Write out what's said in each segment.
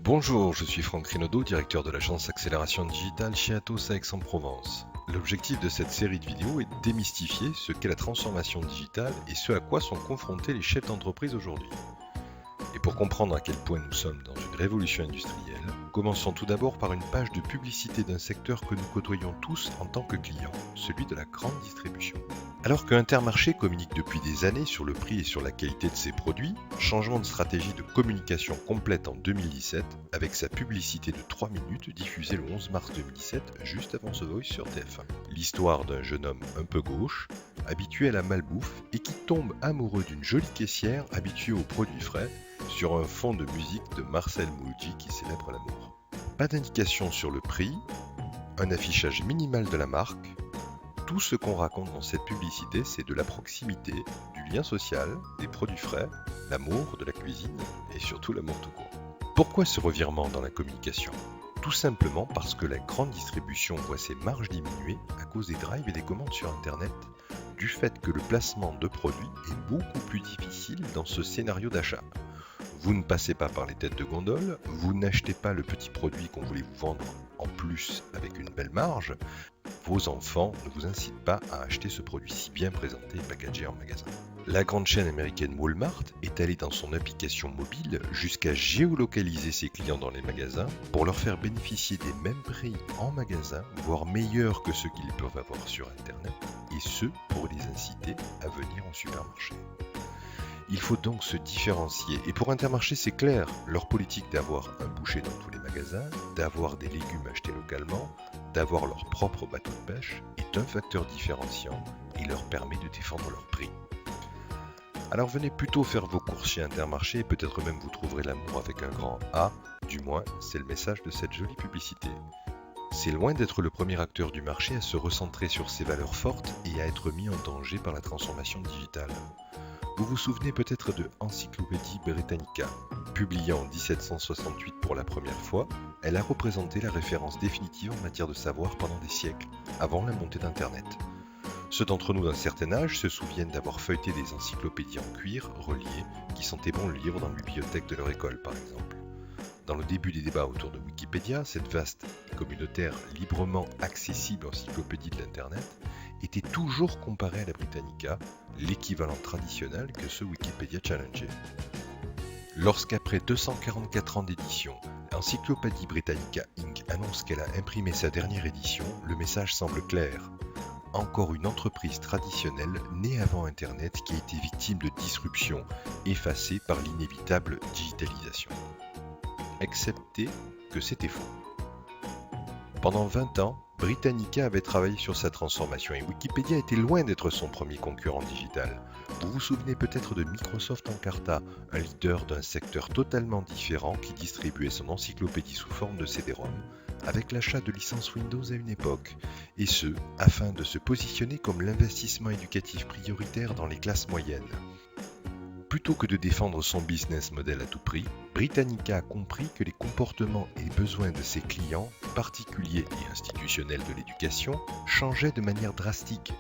Bonjour, je suis Franck Renaudot, directeur de l'agence Accélération Digitale chez Atos à Aix-en-Provence. L'objectif de cette série de vidéos est de démystifier ce qu'est la transformation digitale et ce à quoi sont confrontés les chefs d'entreprise aujourd'hui. Et pour comprendre à quel point nous sommes dans une révolution industrielle, commençons tout d'abord par une page de publicité d'un secteur que nous côtoyons tous en tant que clients, celui de la grande distribution. Alors que Intermarché communique depuis des années sur le prix et sur la qualité de ses produits, changement de stratégie de communication complète en 2017 avec sa publicité de 3 minutes diffusée le 11 mars 2017 juste avant The Voice sur TF1. L'histoire d'un jeune homme un peu gauche, habitué à la malbouffe et qui tombe amoureux d'une jolie caissière habituée aux produits frais sur un fond de musique de Marcel Mouloudji qui célèbre l'amour. Pas d'indication sur le prix, un affichage minimal de la marque. Tout ce qu'on raconte dans cette publicité, c'est de la proximité, du lien social, des produits frais, l'amour de la cuisine et surtout l'amour tout court. Pourquoi ce revirement dans la communication ? Tout simplement parce que la grande distribution voit ses marges diminuer à cause des drives et des commandes sur Internet, du fait que le placement de produits est beaucoup plus difficile dans ce scénario d'achat. Vous ne passez pas par les têtes de gondole, vous n'achetez pas le petit produit qu'on voulait vous vendre en plus avec une belle marge. Vos enfants ne vous incitent pas à acheter ce produit si bien présenté et packagé en magasin. La grande chaîne américaine Walmart est allée dans son application mobile jusqu'à géolocaliser ses clients dans les magasins pour leur faire bénéficier des mêmes prix en magasin, voire meilleurs que ceux qu'ils peuvent avoir sur Internet, et ce pour les inciter à venir en supermarché. Il faut donc se différencier. Et pour Intermarché, c'est clair, leur politique d'avoir un boucher dans tous les magasins, d'avoir des légumes achetés localement, d'avoir leur propre bateau de pêche, est un facteur différenciant et leur permet de défendre leur prix. Alors venez plutôt faire vos courses chez Intermarché et peut-être même vous trouverez l'amour avec un grand A, du moins c'est le message de cette jolie publicité. C'est loin d'être le premier acteur du marché à se recentrer sur ses valeurs fortes et à être mis en danger par la transformation digitale. Vous vous souvenez peut-être de Encyclopédie Britannica. Publiée en 1768 pour la première fois, elle a représenté la référence définitive en matière de savoir pendant des siècles, avant la montée d'Internet. Ceux d'entre nous d'un certain âge se souviennent d'avoir feuilleté des encyclopédies en cuir, reliées, qui sentaient bon le livre dans la bibliothèque de leur école par exemple. Dans le début des débats autour de Wikipédia, cette vaste et communautaire librement accessible encyclopédie de l'Internet était toujours comparée à la Britannica, l'équivalent traditionnel que ce Wikipédia challengeait. Lorsqu'après 244 ans d'édition, l'Encyclopédie Britannica Inc. annonce qu'elle a imprimé sa dernière édition, le message semble clair. Encore une entreprise traditionnelle née avant Internet qui a été victime de disruption, effacée par l'inévitable digitalisation. Excepté que c'était faux. Pendant 20 ans, Britannica avait travaillé sur sa transformation et Wikipédia était loin d'être son premier concurrent digital. Vous vous souvenez peut-être de Microsoft Encarta, un leader d'un secteur totalement différent qui distribuait son encyclopédie sous forme de CD-ROM, avec l'achat de licences Windows à une époque, et ce, afin de se positionner comme l'investissement éducatif prioritaire dans les classes moyennes. Plutôt que de défendre son business model à tout prix, Britannica a compris que les comportements et besoins de ses clients, particuliers et institutionnels de l'éducation, changeaient de manière drastique.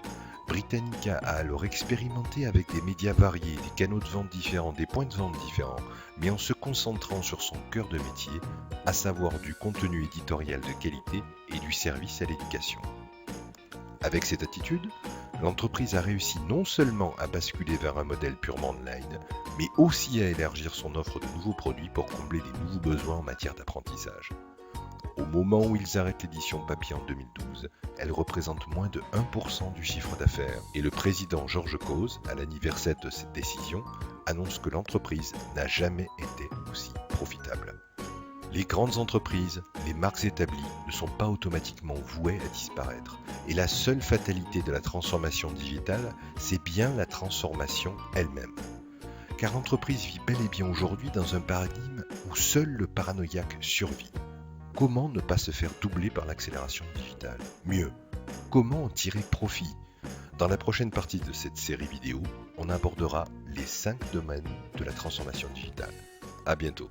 Britannica a alors expérimenté avec des médias variés, des canaux de vente différents, des points de vente différents, mais en se concentrant sur son cœur de métier, à savoir du contenu éditorial de qualité et du service à l'éducation. Avec cette attitude, l'entreprise a réussi non seulement à basculer vers un modèle purement online, mais aussi à élargir son offre de nouveaux produits pour combler des nouveaux besoins en matière d'apprentissage. Au moment où ils arrêtent l'édition papier en 2012, elle représente moins de 1% du chiffre d'affaires et le président Georges Cause, à l'anniversaire de cette décision, annonce que l'entreprise n'a jamais été aussi profitable. Les grandes entreprises, les marques établies ne sont pas automatiquement vouées à disparaître. Et la seule fatalité de la transformation digitale, c'est bien la transformation elle-même. Car l'entreprise vit bel et bien aujourd'hui dans un paradigme où seul le paranoïaque survit. Comment ne pas se faire doubler par l'accélération digitale ? Mieux, comment en tirer profit ? Dans la prochaine partie de cette série vidéo, on abordera les 5 domaines de la transformation digitale. À bientôt.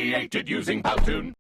Created using Powtoon.